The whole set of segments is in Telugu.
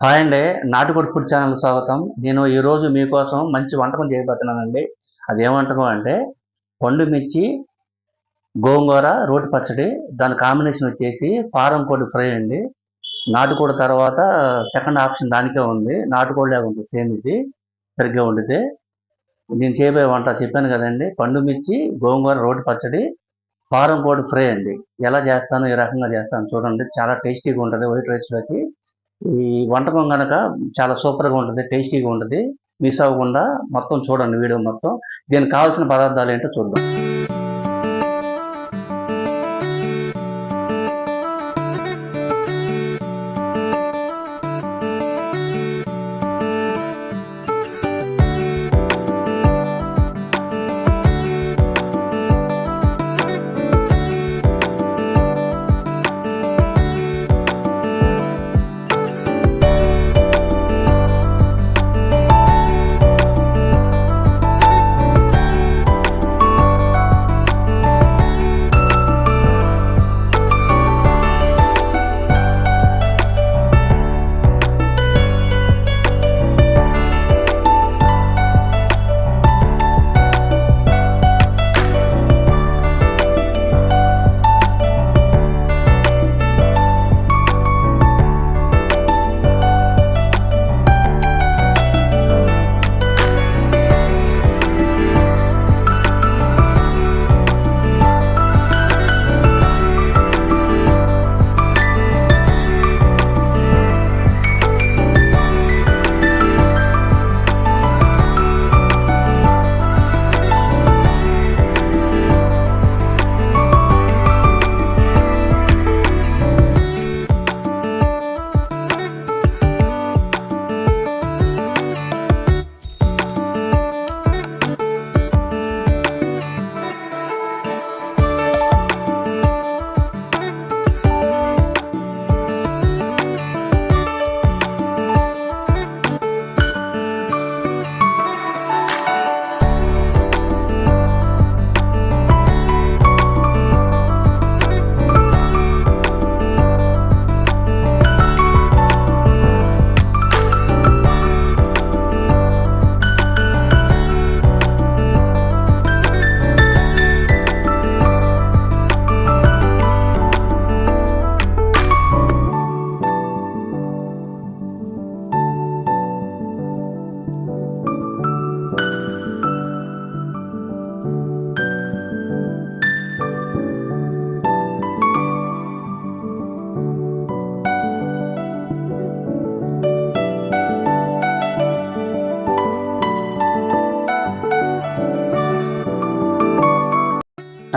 హాయ్ అండి. నాటుకోడి ఫుడ్ ఛానల్ స్వాగతం. నేను ఈరోజు మీకోసం మంచి వంటకం చేయబోతున్నానండి. అదేం వంటకం అంటే పండు మిర్చి, గోంగూర, రోటి పచ్చడి. దాని కాంబినేషన్ వచ్చేసి ఫారం కోడి ఫ్రై అండి. నాటుకోడి తర్వాత సెకండ్ ఆప్షన్ దానికే ఉంది. నాటుకోడిలాగా ఉంటుంది సేమ్ ఇది. సరిగ్గా వండితే. నేను చేయబోయే వంట చెప్పాను కదండి. పండు మిర్చి, గోంగూర, రోటి పచ్చడి, ఫారం కోడి ఫ్రై అండి. ఎలా చేస్తాను, ఏ రకంగా చేస్తాను చూడండి. చాలా టేస్టీగా ఉంటుంది వైట్ రైస్లోకి. ఈ వంటకం గనక చాలా సూపర్‌గా ఉంటది. టేస్టీగా ఉంటది. మిస్ అవ్వకుండా మొత్తం చూడండి వీడియో మొత్తం. దీనికి కావాల్సిన పదార్థాలేంటో చూద్దాం.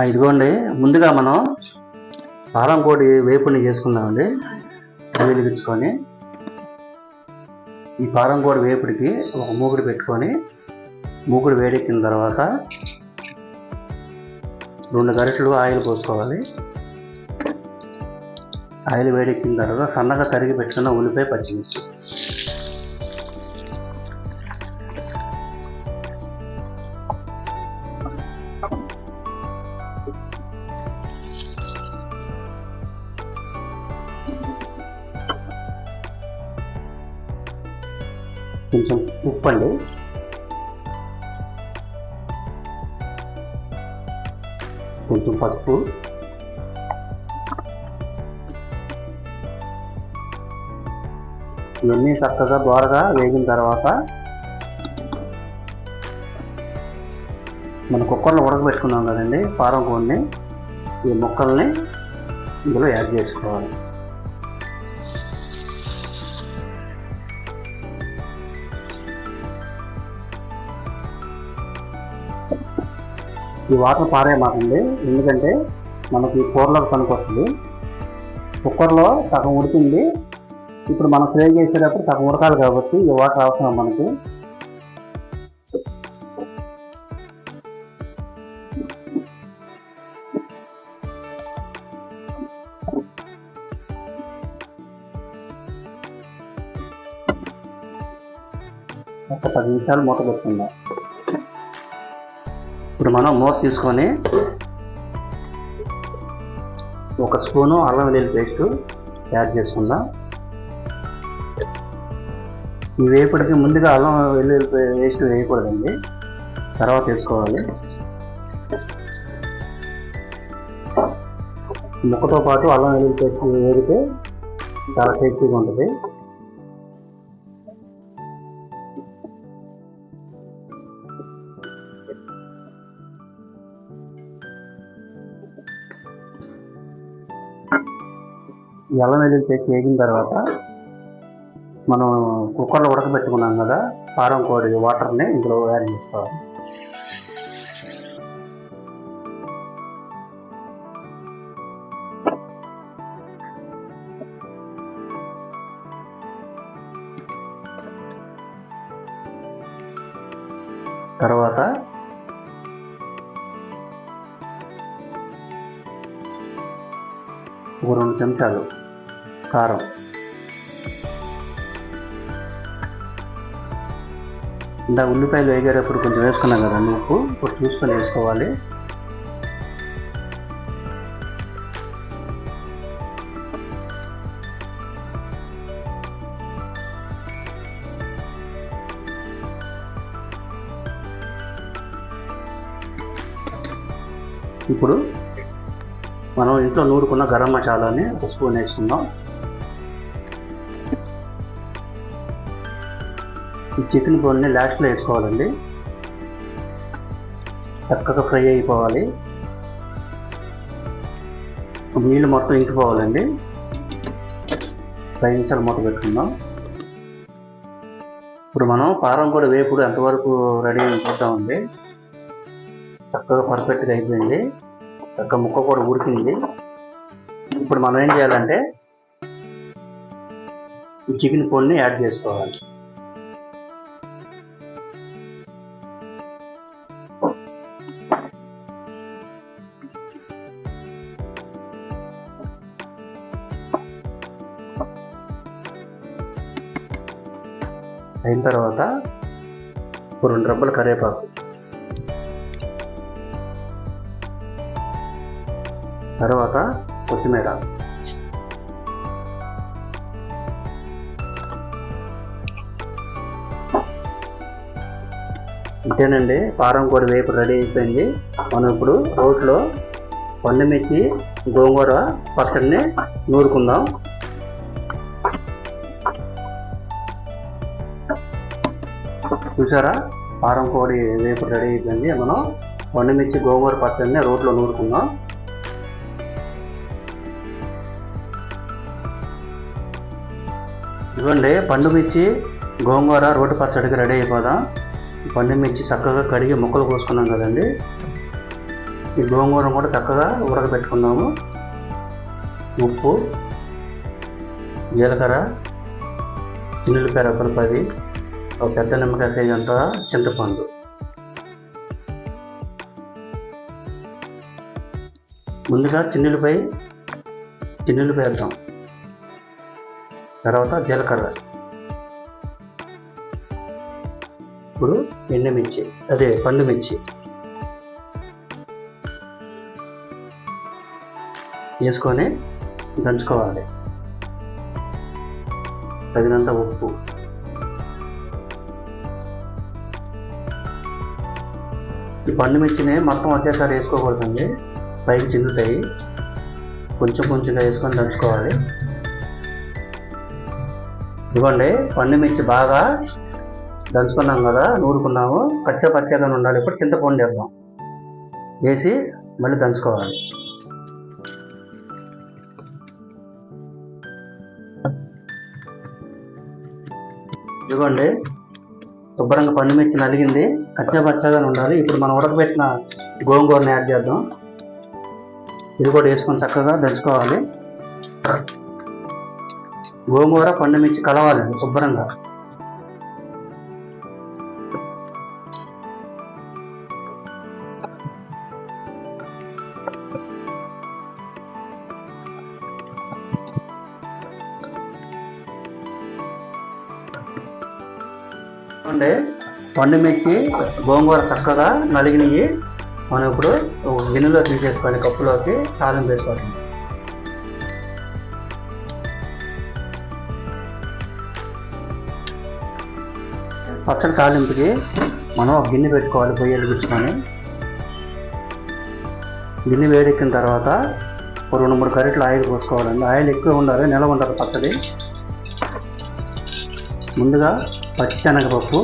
ఇదిగోండి, ముందుగా మనం ఫారం కోడి వేపుని చేసుకుందామండి. వెలిగించుకొని ఈ ఫారం కోడి వేపుడికి ఒక మూకుడు పెట్టుకొని, మూకుడు వేడెక్కిన తర్వాత 2 గరిటెలు ఆయిల్ పోసుకోవాలి. ఆయిల్ వేడెక్కిన తర్వాత సన్నగా తరిగి పెట్టుకున్న ఉల్లిపాయ, పచ్చిమిర్చి, కొంచెం ఉప్పు అండి, కొంచెం పసుపు, ఇవన్నీ చక్కగా దోరగా వేగిన తర్వాత మన కుక్కర్లో ఉడకబెట్టుకున్నాం కదండి ఫారం కోడిని, ఈ ముక్కల్ని ఇందులో యాడ్ చేసుకోవాలి. ఈ వాటర్ పారేయమాకండి, ఎందుకంటే మనకి కూరలోకి పనికొస్తుంది. కుక్కర్లో సగం ఉడికింది, ఇప్పుడు మనం ఫ్రై చేసేటప్పుడు సగం ఉడకాలి కాబట్టి ఈ వాటర్ అవసరం మనకి. ఒక 10 నిమిషాలు మూత పెట్టుకుందాం. ఇప్పుడు మనం మూత తీసుకొని 1 స్పూను అల్లం వెల్లుల్లి పేస్ట్ యాడ్ చేసుకుందాం. ఈ వేపుడికి ముందుగా అల్లం వెల్లుల్లి పేస్ట్ వేయకూడదండి, తర్వాత వేసుకోవాలి. ముక్కతో పాటు అల్లం వెల్లుల్లి పేస్ట్ వేగితే చాలా టేస్టీగా ఉంటుంది. ఈ అల్లం వెల్లుల్లి పేస్ట్ వేగిన తర్వాత మనం కుక్కర్లో ఉడకబెట్టుకున్నాం కదా పారం కోడి వాటర్ని ఇందులో యాడ్ చేసుకోవాలి. తర్వాత ఒక 2 చెంచాలు కారం, ఇందా ఉల్లిపాయలు వేగేటప్పుడు కొంచెం వేసుకున్నాం కదండి ఉప్పు, ఇప్పుడు చూసుకొని వేసుకోవాలి. ఇప్పుడు మనం ఇంట్లో నూరుకున్న గరం మసాలాని ఒక స్పూన్ వేసుకుందాం. ఈ చికెన్ బోన్ని లాస్ట్లో వేసుకోవాలండి. చక్కగా ఫ్రై అయిపోవాలి, నీళ్ళు మొత్తం ఇంకిపోవాలండి. 5 నిమిషాలు మూత పెట్టుకుందాం. ఇప్పుడు మనం పారం కూడా వేపుడు ఎంతవరకు రెడీ చూద్దామండి. చక్కగా పర్ఫెక్ట్గా అయిపోయింది, చక్కగా ముక్క కూడా ఉడికింది. ఇప్పుడు మనం ఏం చేయాలంటే ఈ చికెన్ పొడిని యాడ్ చేసుకోవాలి. అయిన తర్వాత 2 రెబ్బలు కరివేపాకు, తర్వాత కొత్తిమీర, ఇంతేనండి. పారం కూర వేపుడు రెడీ అయిపోయింది. మనం ఇప్పుడు రోట్లో పండుమిర్చి గోంగూర పచ్చడిని నూరుకుందాం. చూసారా, పారం కోడి వేపుడు రెడీ అయిపోయింది. మనం పండుమిర్చి గోంగూర పచ్చడిని రోట్లో నూరుకుందాం. ఇదిగోండి పండుమిర్చి గోంగూర రోటి పచ్చడికి రెడీ అయిపోదాం. పండుమిర్చి చక్కగా కడిగి ముక్కలు కోసుకున్నాం కదండి, ఈ గోంగూర కూడా చక్కగా ఉడకబెట్టుకున్నాము. ఉప్పు, జీలకర్ర, చిన్నులపాయ రబ్బలు 10, ఒక పెద్ద నిమ్మకాయ సైజు అంతా చింతపండు. ముందుగా చిన్నులపాయ వేద్దాం, తర్వాత జీలకర్ర, ఇప్పుడు ఎండుమిర్చి అదే పండుమిర్చి వేసుకొని దంచుకోవాలి. తగినంత ఉప్పు, ఈ పండుమిర్చిని మొత్తం ఒకేసారి వేసుకోకూడదండి, పైకి చిందుతాయి. కొంచెం కొంచెంగా వేసుకొని దంచుకోవాలి. ఇవ్వండి పండుమిర్చి బాగా దంచుకున్నాం కదా, నూరుకున్నాము, పచ్చగా ఉండాలి. ఇప్పుడు చింతపండు వేద్దాం, వేసి మళ్ళీ దంచుకోవాలి. ఇదిగోండి శుభ్రంగా పండుమిర్చి నలిగింది, పచ్చగా ఉండాలి. ఇప్పుడు మనం ఉడకబెట్టిన గోంగూరని యాడ్ చేద్దాం. ఇది కూడా వేసుకొని చక్కగా దంచుకోవాలి. గోంగూర పండుమిర్చి కలవాలండి శుభ్రంగా. అంటే పండుమిర్చి గోంగూర చక్కగా నలిగినవి మనం ఇప్పుడు ఒక గిన్నెలో తీసేసుకొని కప్పులోకి తాలింపు వేసుకోవాలి. పచ్చడి తాలింపుకి మనం ఒక గిన్నె పెట్టుకోవాలి, పొయ్యి వెలిగించుకొని. గిన్నె వేడెక్కిన తర్వాత ఒక 2-3 గరిటెలు ఆయిల్ పోసుకోవాలండి. ఆయిల్ ఎక్కువ ఉండాలి, నిలవ ఉండదు పచ్చడి. ముందుగా పచ్చిశనగపప్పు,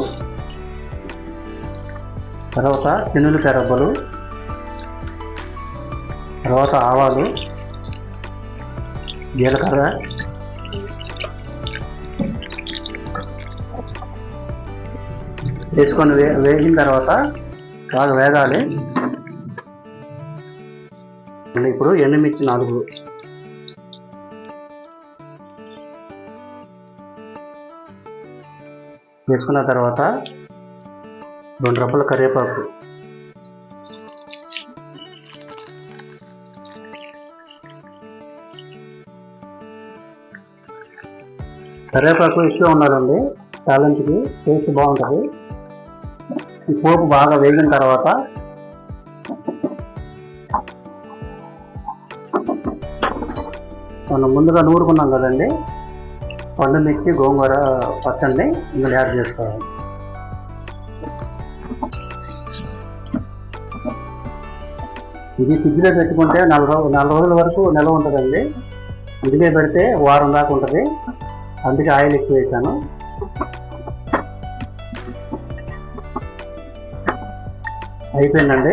తర్వాత శనగకాయ రబ్బలు, తర్వాత ఆవాలు, జీలకర్ర, వేసుకొని వేగిన తర్వాత బాగా వేగాలి. ఇప్పుడు ఎండుమిర్చి 4 వేసుకున్న తర్వాత 2 రెబ్బల కరివేపాకు, కరివేపాకు ఎక్కువ ఉండాలండి, తాలింపుకి టేస్ట్ బాగుంటుంది. ఈ పోపు బాగా వేగిన తర్వాత మనం ముందుగా నూరుకున్నాం కదండి పండు మిర్చి గోంగూర పచ్చడిని ఇందులో యాడ్ చేసుకోవాలి. ఇది ఫ్రిడ్జ్లో పెట్టుకుంటే 4 రోజుల వరకు నిల్వ ఉంటుందండి. ఫ్రిడ్జ్లో పెడితే వారం దాకా ఉంటుంది, అందుకే ఆయిల్ ఎక్కువ వేసాను. అయిపోయిందండి.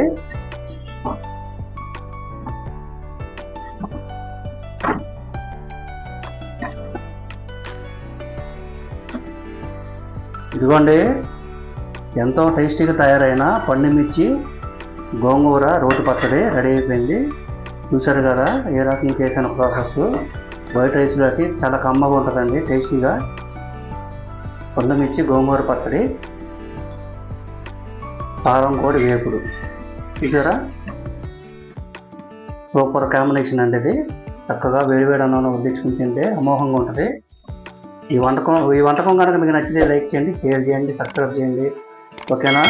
ఇదిగోండి ఎంతో టేస్టీగా తయారైన పండు మిర్చి గోంగూర రోటి పచ్చడి రెడీ అయిపోయింది. చూసారు కదా ఏ రకంగా చేసిన ప్రాసెస్. వైట్ రైస్లోకి చాలా కమ్మగా ఉంటుందండి, టేస్టీగా. పండు మిర్చి గోంగూర పచ్చడి, కారం కోడి వేపుడు, చూసారా సూపర్ కాంబినేషన్ అండి ఇది. చక్కగా వేడివేడి అన్నంలో ఉద్దేశించి తింటే అమోఘంగా ఉంటుంది. ఈ వంటకం కనుక మీకు నచ్చితే లైక్ చేయండి, షేర్ చేయండి, సబ్స్క్రైబ్ చేయండి. ఓకేనా?